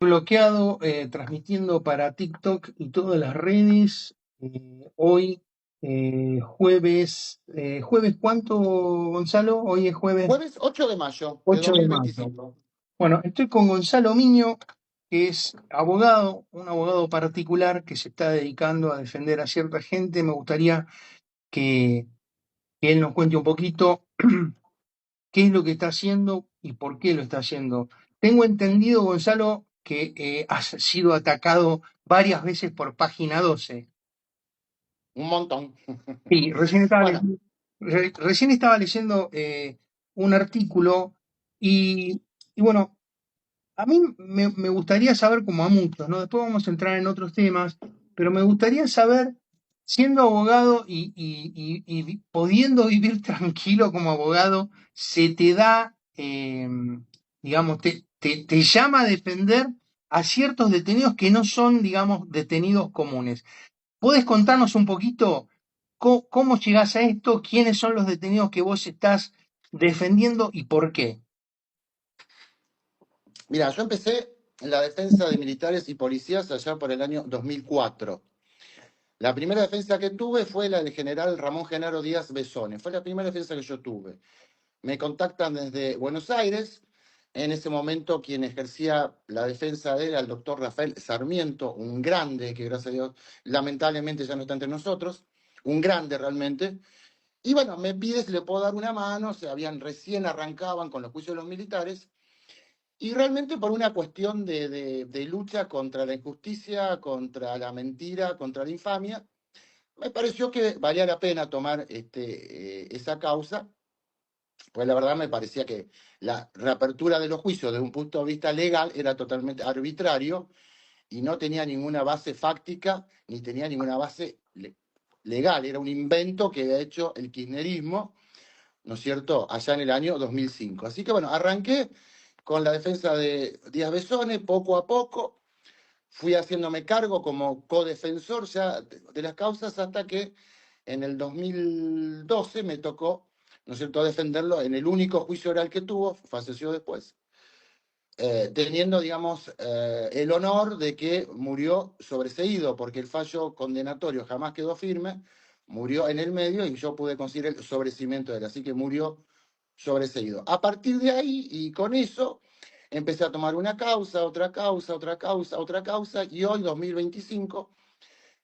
Bloqueado, transmitiendo para TikTok y todas las redes. Hoy, jueves, ¿cuánto, Gonzalo? Hoy es jueves Jueves 8 de mayo de 8 de mayo. 2025. Bueno, estoy con Gonzalo Miño, que es abogado, un abogado particular que se está dedicando a defender a cierta gente. Me gustaría que, que él nos cuente un poquito qué es lo que está haciendo y por qué lo está haciendo. Tengo entendido, Gonzalo, que has sido atacado varias veces por Página 12. Un montón. Sí, Bueno, recién estaba leyendo un artículo y bueno, a mí me gustaría saber, como a muchos, ¿no? Después vamos a entrar en otros temas, pero me gustaría saber, siendo abogado y pudiendo vivir tranquilo como abogado, se te da, digamos, te llama a defender a ciertos detenidos que no son, digamos, detenidos comunes. ¿Puedes contarnos un poquito cómo llegás a esto? ¿Quiénes son los detenidos que vos estás defendiendo y por qué? mira, yo empecé en la defensa de militares y policías allá por el año 2004. La primera defensa que tuve fue la del general Ramón Genaro Díaz Besone. Fue la primera defensa que yo tuve. Me contactan desde Buenos Aires. En ese momento quien ejercía la defensa de él era el doctor Rafael Sarmiento, un grande que gracias a Dios lamentablemente ya no está entre nosotros, un grande realmente. Y bueno, me pide si le puedo dar una mano, se habían recién arrancaban con los juicios de los militares, y realmente por una cuestión de lucha contra la injusticia, contra la mentira, contra la infamia, me pareció que valía la pena tomar esa causa, pues la verdad me parecía que la reapertura de los juicios desde un punto de vista legal era totalmente arbitrario y no tenía ninguna base fáctica ni tenía ninguna base legal, era un invento que había hecho el kirchnerismo, ¿no es cierto?, allá en el año 2005. Así que bueno, arranqué con la defensa de Díaz Besone, poco a poco, fui haciéndome cargo como codefensor ya de las causas hasta que en el 2012 me tocó, ¿no es cierto?, defenderlo en el único juicio oral que tuvo, falleció después, teniendo, digamos, el honor de que murió sobreseído, porque el fallo condenatorio jamás quedó firme, murió en el medio y yo pude conseguir el sobreseimiento de él, así que murió sobreseído. A partir de ahí y con eso empecé a tomar una causa, otra causa, otra causa, otra causa, y hoy, 2025,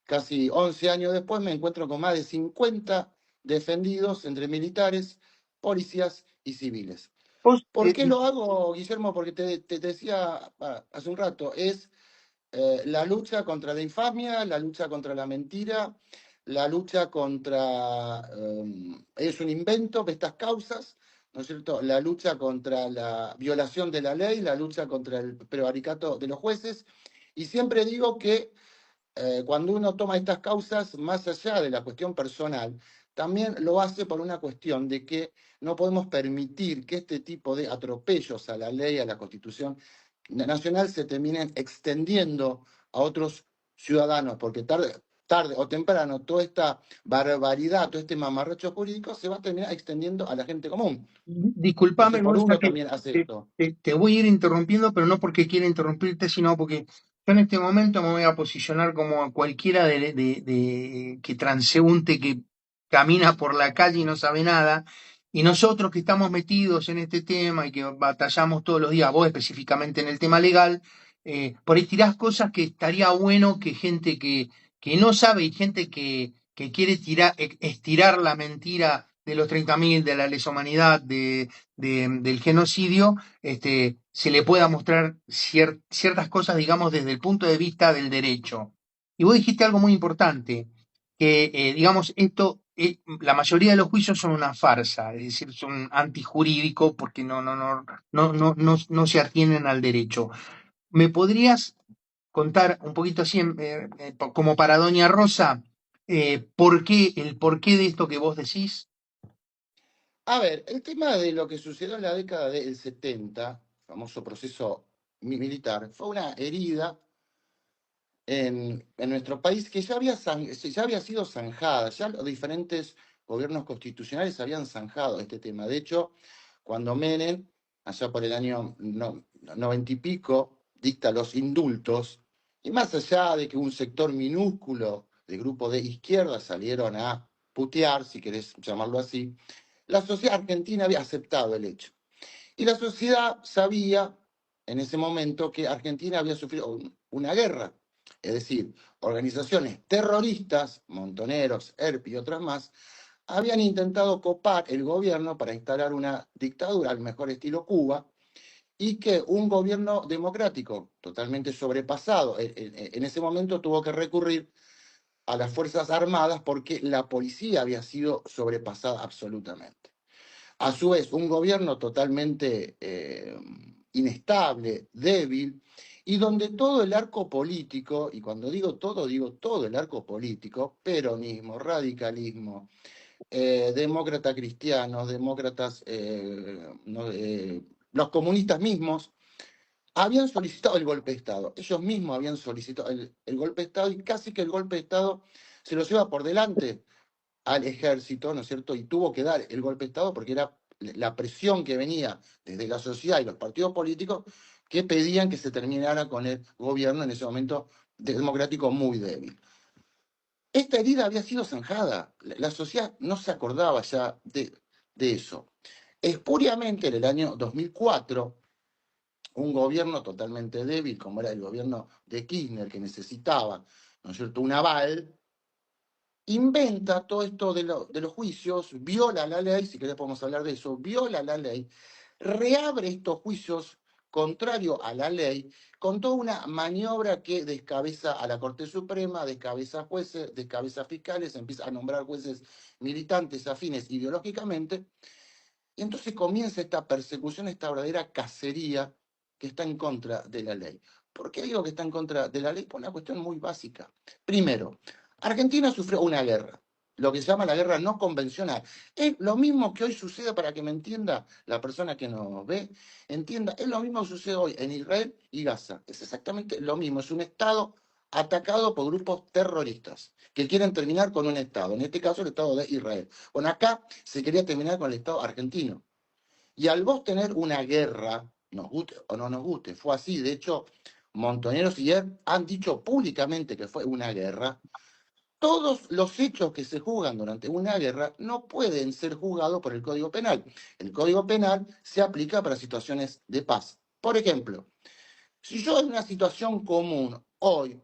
casi 11 años después, me encuentro con más de 50 defendidos entre militares, policías y civiles. Vos, ¿Por qué lo hago, Guillermo? Porque te decía hace un rato, es la lucha contra la infamia, la lucha contra la mentira, la lucha contra, es un invento de estas causas, ¿no es cierto? La lucha contra la violación de la ley, la lucha contra el prevaricato de los jueces. Y siempre digo que cuando uno toma estas causas, más allá de la cuestión personal, también lo hace por una cuestión de que no podemos permitir que este tipo de atropellos a la ley, a la Constitución nacional, se terminen extendiendo a otros ciudadanos, porque tarde o temprano toda esta barbaridad, todo este mamarracho jurídico se va a terminar extendiendo a la gente común. disculpame, Entonces, por Gonza, uno que también hace esto. te voy a ir interrumpiendo, pero no porque quiera interrumpirte, sino porque yo en este momento me voy a posicionar como a cualquiera que transeúnte que camina por la calle y no sabe nada. Y nosotros que estamos metidos en este tema y que batallamos todos los días, vos específicamente en el tema legal, por ahí tirás cosas que estaría bueno que gente que no sabe y gente que quiere estirar la mentira de los 30.000, de la lesa humanidad, del genocidio, se le pueda mostrar ciertas cosas, digamos, desde el punto de vista del derecho. Y vos dijiste algo muy importante, que, digamos, la mayoría de los juicios son una farsa, es decir, son antijurídicos porque no se atienen al derecho. ¿Me podrías contar un poquito así, como para Doña Rosa, el porqué de esto que vos decís? A ver, el tema de lo que sucedió en la década del 70, famoso proceso militar, fue una herida en nuestro país que ya había sido zanjada, ya los diferentes gobiernos constitucionales habían zanjado este tema. De hecho, cuando Menem, allá por el año 90 y pico, dicta los indultos, y más allá de que un sector minúsculo de grupos de izquierda salieron a putear, si querés llamarlo así, la sociedad argentina había aceptado el hecho. Y la sociedad sabía en ese momento que Argentina había sufrido una guerra. Es decir, organizaciones terroristas, Montoneros, ERP y otras más, habían intentado copar el gobierno para instalar una dictadura al mejor estilo Cuba, y que un gobierno democrático totalmente sobrepasado en ese momento tuvo que recurrir a las Fuerzas Armadas porque la policía había sido sobrepasada absolutamente. A su vez, un gobierno totalmente inestable, débil, y donde todo el arco político, y cuando digo todo el arco político, peronismo, radicalismo, demócratas cristianos, demócratas, no, los comunistas mismos, habían solicitado el golpe de Estado. Ellos mismos habían solicitado el golpe de Estado y casi que el golpe de Estado se los lleva por delante al ejército, ¿no es cierto? Y tuvo que dar el golpe de Estado porque era la presión que venía desde la sociedad y los partidos políticos que pedían que se terminara con el gobierno en ese momento democrático muy débil. Esta herida había sido zanjada. La sociedad no se acordaba ya de eso. Espuriamente, en el año 2004, un gobierno totalmente débil, como era el gobierno de Kirchner, que necesitaba, ¿no es cierto?, un aval, inventa todo esto de los juicios, viola la ley, si querés podemos hablar de eso, viola la ley, reabre estos juicios contrario a la ley, con toda una maniobra que descabeza a la Corte Suprema, descabeza a jueces, descabeza a fiscales, empieza a nombrar jueces militantes afines ideológicamente, y entonces comienza esta persecución, esta verdadera cacería que está en contra de la ley. ¿Por qué digo que está en contra de la ley? Por una cuestión muy básica. Primero, Argentina sufrió una guerra, lo que se llama la guerra no convencional. Es lo mismo que hoy sucede, para que me entienda la persona que nos ve, entienda, es lo mismo que sucede hoy en Israel y Gaza. Es exactamente lo mismo, es un Estado atacado por grupos terroristas que quieren terminar con un Estado, en este caso el Estado de Israel. Bueno, acá se quería terminar con el Estado argentino. Y al vos tener una guerra, nos guste o no nos guste, fue así. De hecho, Montoneros y él han dicho públicamente que fue una guerra. Todos los hechos que se juzgan durante una guerra no pueden ser juzgados por el Código Penal. El Código Penal se aplica para situaciones de paz. Por ejemplo, si yo en una situación común hoy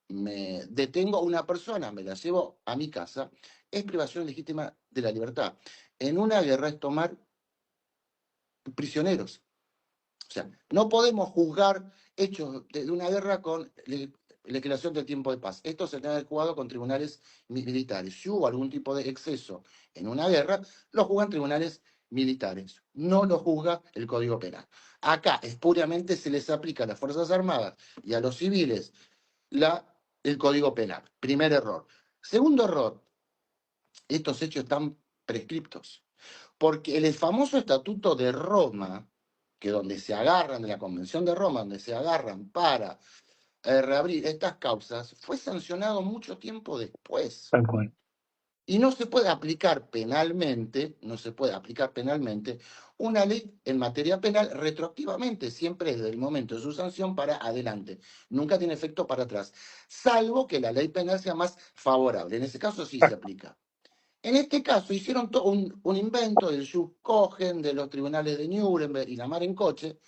me detengo a una persona, me la llevo a mi casa, es privación legítima de la libertad. En una guerra es tomar prisioneros. O sea, no podemos juzgar hechos de una guerra con legislación del tiempo de paz. Esto se tiene que jugado con tribunales militares. Si hubo algún tipo de exceso en una guerra, lo juzgan tribunales militares. No lo juzga el Código Penal. Acá, espuriamente, se les aplica a las Fuerzas Armadas y a los civiles el Código Penal. Primer error. Segundo error, estos hechos están prescriptos. Porque el famoso Estatuto de Roma, que donde se agarran, de la Convención de Roma, donde se agarran para reabrir estas causas, fue sancionado mucho tiempo después. Tal cual. Y no se puede aplicar penalmente, no se puede aplicar penalmente una ley en materia penal retroactivamente, siempre desde el momento de su sanción para adelante. Nunca tiene efecto para atrás, salvo que la ley penal sea más favorable. En ese caso sí se aplica. En este caso hicieron todo un invento del Schutzkochen, de los tribunales de Nuremberg y la mar en coche,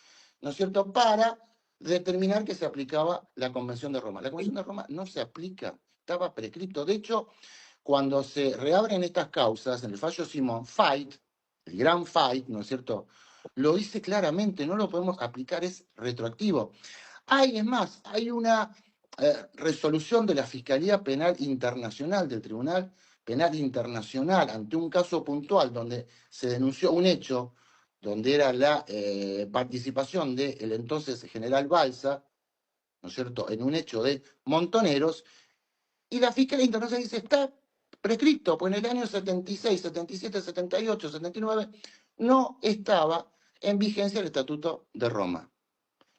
¿no es cierto?, para determinar que se aplicaba la Convención de Roma. La Convención de Roma no se aplica, estaba prescrito. De hecho, cuando se reabren estas causas, en el fallo Simón, Fight, el gran Fight, ¿no es cierto?, lo dice claramente, no lo podemos aplicar, es retroactivo. Es más, hay una resolución de la Fiscalía Penal Internacional, del Tribunal Penal Internacional, ante un caso puntual donde se denunció un hecho, donde era la participación del entonces general Balsa, ¿no es cierto?, en un hecho de Montoneros, y la Fiscalía Internacional dice, está prescrito, pues en el año 76, 77, 78, 79, no estaba en vigencia el Estatuto de Roma.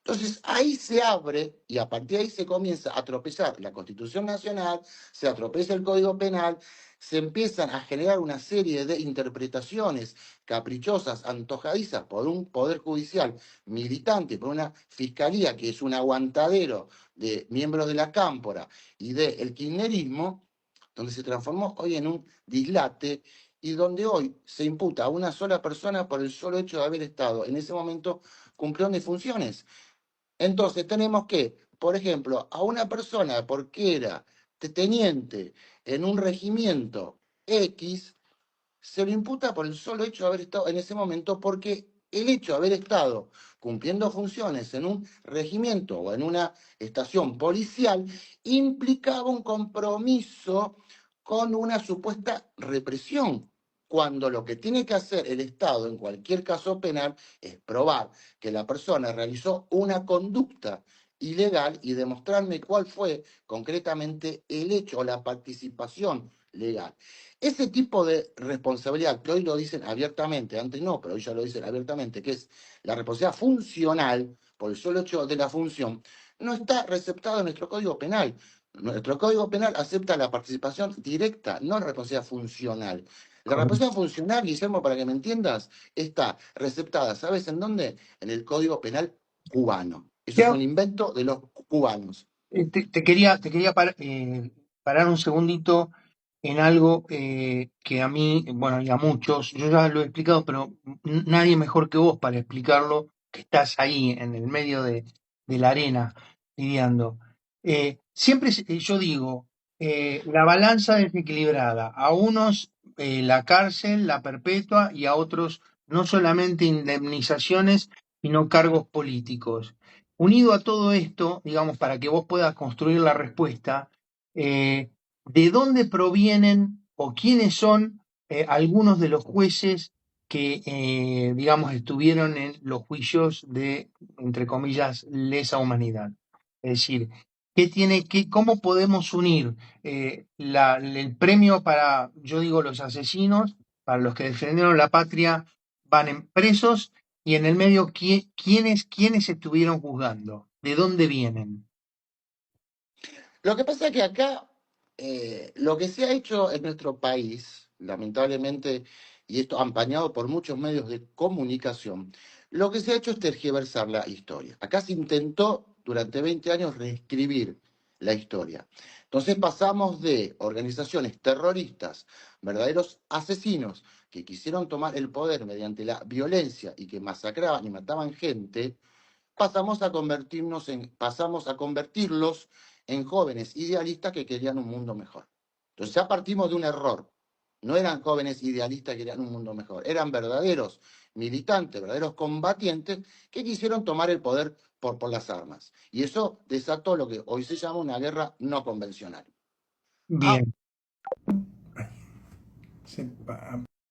Entonces ahí se abre y a partir de ahí se comienza a tropezar la Constitución Nacional, se atropella el Código Penal, se empiezan a generar una serie de interpretaciones caprichosas, antojadizas por un Poder Judicial militante, por una Fiscalía que es un aguantadero de miembros de la Cámpora y del kirchnerismo, donde se transformó hoy en un dislate y donde hoy se imputa a una sola persona por el solo hecho de haber estado en ese momento cumpliendo de funciones. Entonces tenemos que, por ejemplo, a una persona porque era teniente en un regimiento X, se lo imputa por el solo hecho de haber estado en ese momento, porque el hecho de haber estado cumpliendo funciones en un regimiento o en una estación policial implicaba un compromiso con una supuesta represión, cuando lo que tiene que hacer el Estado en cualquier caso penal es probar que la persona realizó una conducta ilegal y demostrarme cuál fue concretamente el hecho o la participación legal. Ese tipo de responsabilidad, que hoy lo dicen abiertamente, antes no, pero hoy ya lo dicen abiertamente, que es la responsabilidad funcional, por el solo hecho de la función, no está receptado en nuestro Código Penal. Nuestro Código Penal acepta la participación directa, no la responsabilidad funcional. La Correcto. responsabilidad funcional, Guillermo, para que me entiendas, está receptada, ¿sabes en dónde? En el Código Penal cubano. Eso es un invento de los cubanos. Parar un segundito en algo que a mí, bueno, y a muchos, yo ya lo he explicado, pero nadie mejor que vos para explicarlo, que estás ahí en el medio de la arena lidiando. Yo digo, la balanza desequilibrada, a unos la cárcel, la perpetua, y a otros no solamente indemnizaciones, sino cargos políticos. Unido a todo esto, digamos, para que vos puedas construir la respuesta, ¿de dónde provienen o quiénes son algunos de los jueces que, digamos, estuvieron en los juicios de, entre comillas, lesa humanidad? Es decir, ¿cómo podemos unir el premio para, yo digo, los asesinos, para los que defendieron la patria, van en presos, y en el medio, ¿quiénes estuvieron juzgando? ¿De dónde vienen? Lo que pasa es que acá lo que se ha hecho en nuestro país, lamentablemente, y esto empañado por muchos medios de comunicación, lo que se ha hecho es tergiversar la historia. Acá se intentó durante 20 años reescribir la historia. Entonces pasamos de organizaciones terroristas, verdaderos asesinos, que quisieron tomar el poder mediante la violencia y que masacraban y mataban gente, pasamos a convertirlos en jóvenes idealistas que querían un mundo mejor. Entonces ya partimos de un error. No eran jóvenes idealistas que querían un mundo mejor, eran verdaderos militantes, verdaderos combatientes que quisieron tomar el poder por las armas. Y eso desató lo que hoy se llama una guerra no convencional. Bien.